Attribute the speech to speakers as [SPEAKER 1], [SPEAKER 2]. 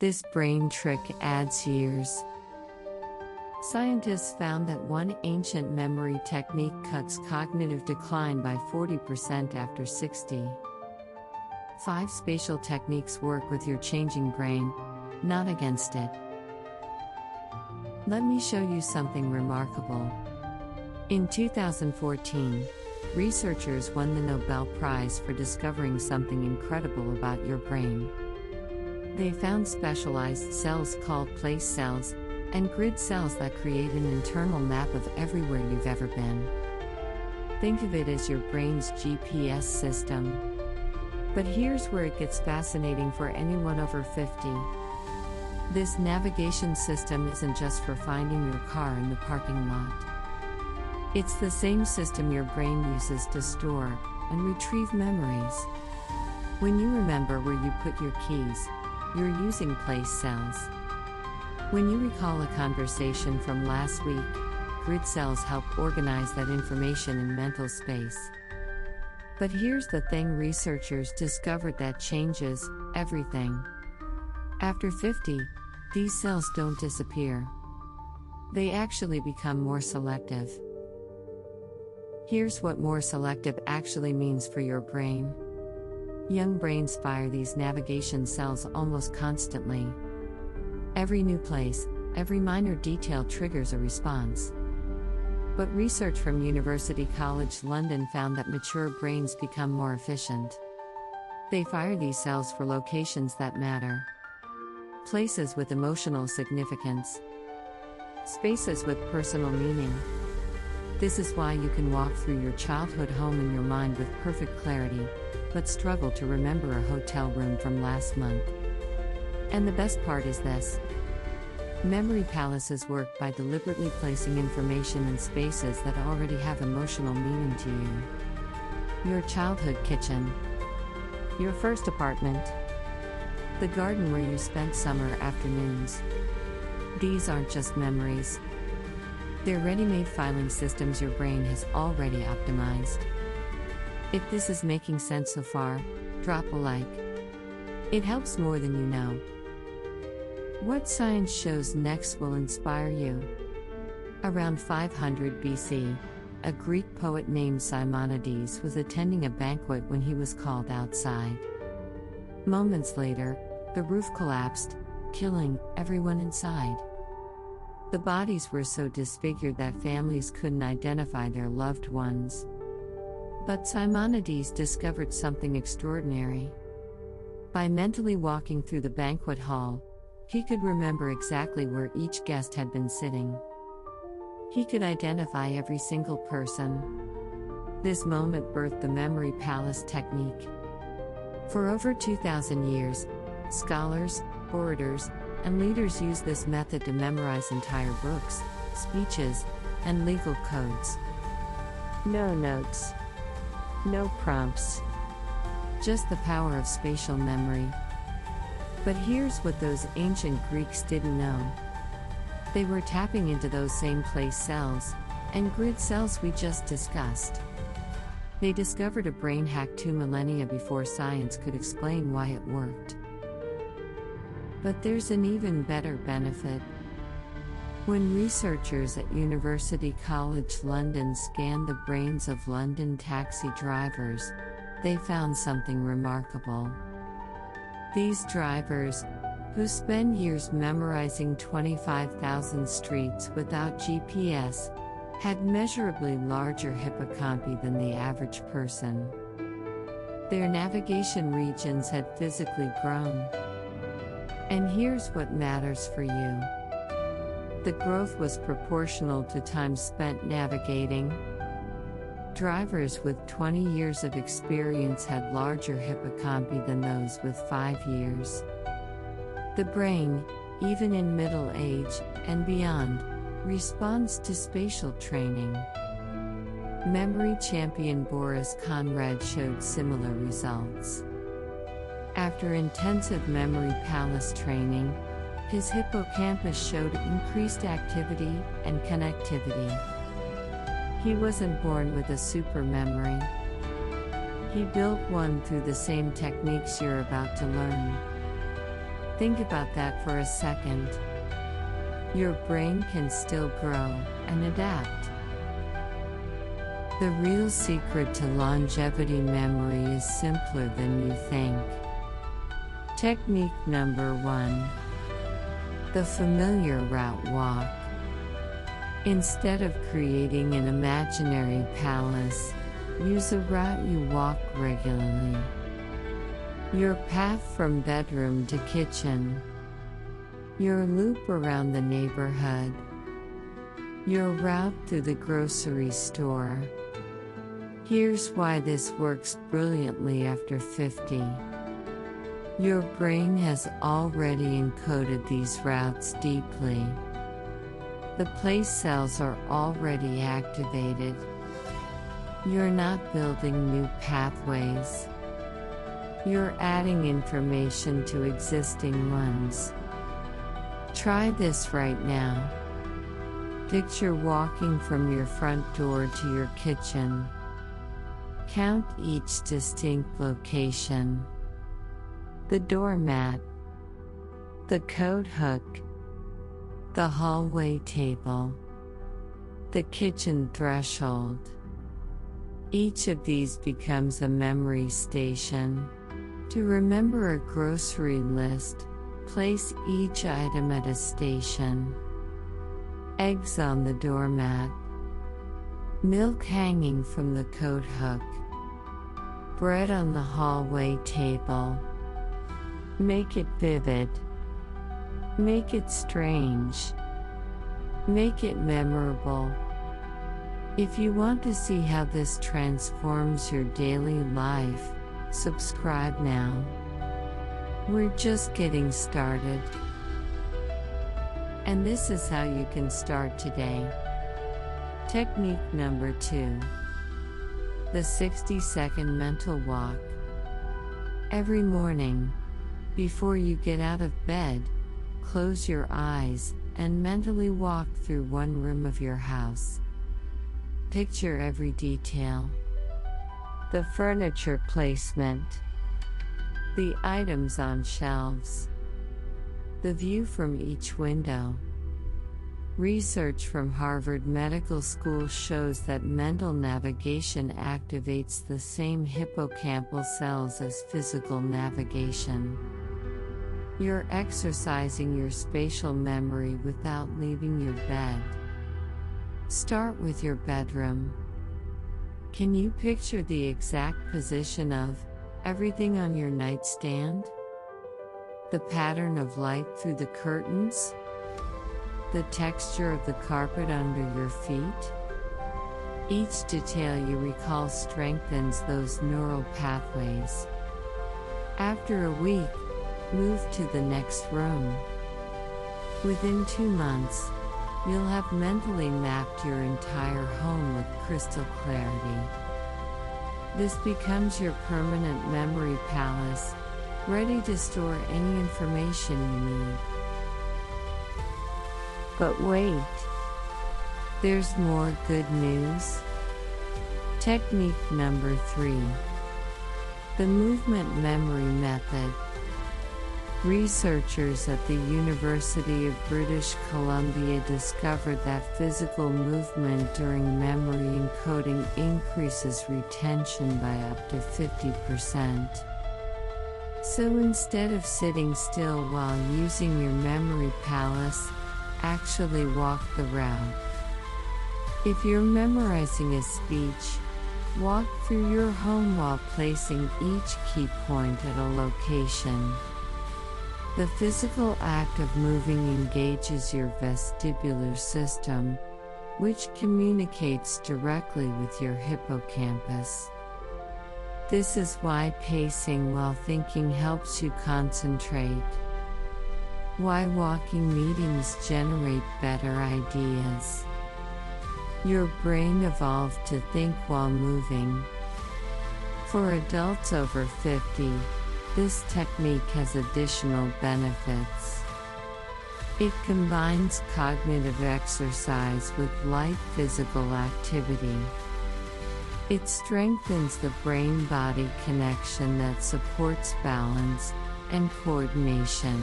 [SPEAKER 1] This brain trick adds years. Scientists found that one ancient memory technique cuts cognitive decline by 40% after 60. 5 spatial techniques work with your changing brain, not against it. Let me show you something remarkable. In 2014, researchers won the Nobel Prize for discovering something incredible about your brain. They found specialized cells called place cells and grid cells that create an internal map of everywhere you've ever been. Think of it as your brain's GPS system. But here's where it gets fascinating for anyone over 50. This navigation system isn't just for finding your car in the parking lot. It's the same system your brain uses to store and retrieve memories. When you remember where you put your keys, you're using place cells. When you recall a conversation from last week, grid cells help organize that information in mental space. But here's the thing: researchers discovered that changes everything. After 50, these cells don't disappear. They actually become more selective. Here's what more selective actually means for your brain. Young brains fire these navigation cells almost constantly. Every new place, every minor detail triggers a response. But research from University College London found that mature brains become more efficient. They fire these cells for locations that matter. Places with emotional significance. Spaces with personal meaning. This is why you can walk through your childhood home in your mind with perfect clarity, but struggle to remember a hotel room from last month. And the best part is this: memory palaces work by deliberately placing information in spaces that already have emotional meaning to you. Your childhood kitchen. Your first apartment. The garden where you spent summer afternoons. These aren't just memories. They're ready-made filing systems your brain has already optimized. If this is making sense so far, drop a like. It helps more than you know. What science shows next will inspire you. Around 500 BC, a Greek poet named Simonides was attending a banquet when he was called outside. Moments later, the roof collapsed, killing everyone inside. The bodies were so disfigured that families couldn't identify their loved ones. But Simonides discovered something extraordinary. By mentally walking through the banquet hall, he could remember exactly where each guest had been sitting. He could identify every single person. This moment birthed the memory palace technique. For over 2,000 years, scholars, orators, and leaders use this method to memorize entire books, speeches, and legal codes. No notes. No prompts. Just the power of spatial memory. But here's what those ancient Greeks didn't know. They were tapping into those same place cells and grid cells we just discussed. They discovered a brain hack 2 millennia before science could explain why it worked. But there's an even better benefit. When researchers at University College London scanned the brains of London taxi drivers, they found something remarkable. These drivers, who spend years memorizing 25,000 streets without GPS, had measurably larger hippocampi than the average person. Their navigation regions had physically grown. And here's what matters for you. The growth was proportional to time spent navigating. Drivers with 20 years of experience had larger hippocampi than those with 5 years. The brain, even in middle age and beyond, responds to spatial training. Memory champion Boris Conrad showed similar results. After intensive memory palace training, his hippocampus showed increased activity and connectivity. He wasn't born with a super memory. He built one through the same techniques you're about to learn. Think about that for a second. Your brain can still grow and adapt. The real secret to longevity memory is simpler than you think. Technique number 1. The familiar route walk. Instead of creating an imaginary palace, use a route you walk regularly. Your path from bedroom to kitchen. Your loop around the neighborhood. Your route through the grocery store. Here's why this works brilliantly after 50. Your brain has already encoded these routes deeply. The place cells are already activated. You're not building new pathways. You're adding information to existing ones. Try this right now. Picture walking from your front door to your kitchen. Count each distinct location. The doormat, the coat hook, the hallway table, the kitchen threshold. Each of these becomes a memory station. To remember a grocery list, place each item at a station. Eggs on the doormat. Milk hanging from the coat hook. Bread on the hallway table. Make it vivid. Make it strange. Make it memorable. If you want to see how this transforms your daily life, subscribe now. We're just getting started. And this is how you can start today. Technique number 2. The 60-second mental walk. Every morning, before you get out of bed, close your eyes and mentally walk through one room of your house. Picture every detail. The furniture placement. The items on shelves. The view from each window. Research from Harvard Medical School shows that mental navigation activates the same hippocampal cells as physical navigation. You're exercising your spatial memory without leaving your bed. Start with your bedroom. Can you picture the exact position of everything on your nightstand? The pattern of light through the curtains? The texture of the carpet under your feet? Each detail you recall strengthens those neural pathways. After a week, move to the next room. Within 2 months, you'll have mentally mapped your entire home with crystal clarity. This becomes your permanent memory palace, ready to store any information you need. But wait, there's more good news. Technique number 3. The movement memory method. Researchers at the University of British Columbia discovered that physical movement during memory encoding increases retention by up to 50%. So instead of sitting still while using your memory palace, actually walk the route. If you're memorizing a speech, walk through your home while placing each key point at a location. The physical act of moving engages your vestibular system, which communicates directly with your hippocampus. This is why pacing while thinking helps you concentrate. Why walking meetings generate better ideas. Your brain evolved to think while moving. For adults over 50, this technique has additional benefits. It combines cognitive exercise with light physical activity. It strengthens the brain-body connection that supports balance and coordination.